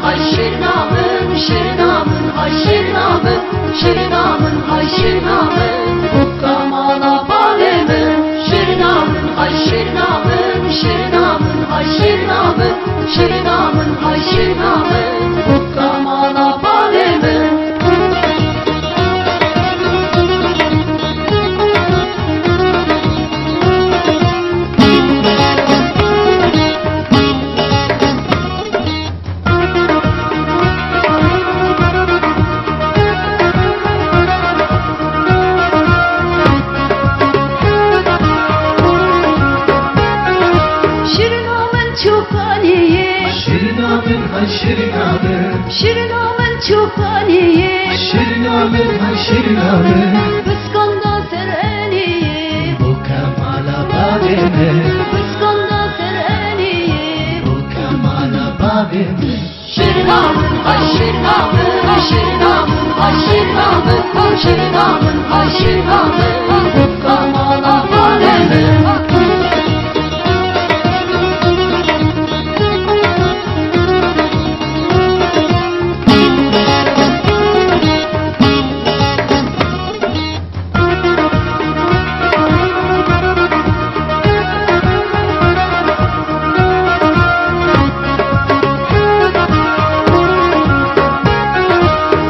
hay Şirinamın, Şirinamın, hay Şirinamın, Şirinamın, hay Şirinamın. Kamala balemın, Şirinamın, hay Şirinamın, Şirinamın, hay Şirinamın, Şirinamın, hay Şirinamın. Kamala balemın. Şirinamın hay Şirinamın, Şirinamın çufaniye, Şirinamın hay Şirinamın. Kıskanda sereniye, Bu kamala bademe, kıskanda sereniye. bu kamala bademe. Şirinamın hay Şirinamın, Şirinamın hay Şirinamın, Şirinamın hay Şirinamın. Kamala balemın.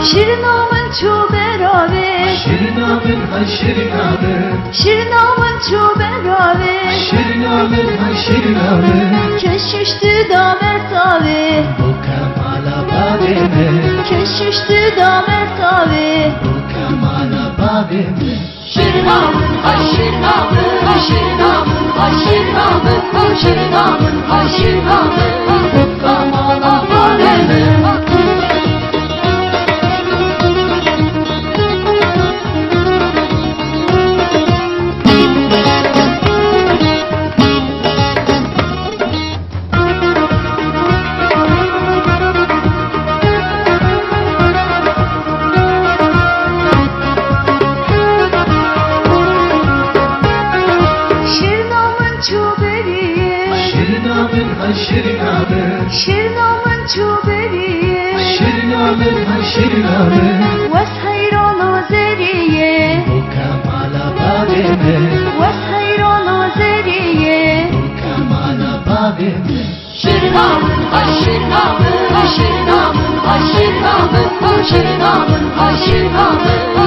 Şirinamın çu berave, Şirinamın hay Şirinamın, Şirinamın çu berave. Şirinamın hay Şirinamın. Keşişti da mertave, Bu kamala bademe, keşişti da mertave. bu kamala bademe. Şirinamın hay Şirinamın, Şirinamın hay Şirinamın, Şirinamın hay Şirinamın. Kamala balemın. Şirinamın hay Şirinamın, Şirinamın çuberiye, Şirinamın hay Şirinamın. Veshayran zeriye, Bu kamala bademe, Veshayran zeriye. bu kamala bademe. Şirinamın hay Şirinamın, Şirinamın hay Şirinamın, Şirinamın hay Şirinamın.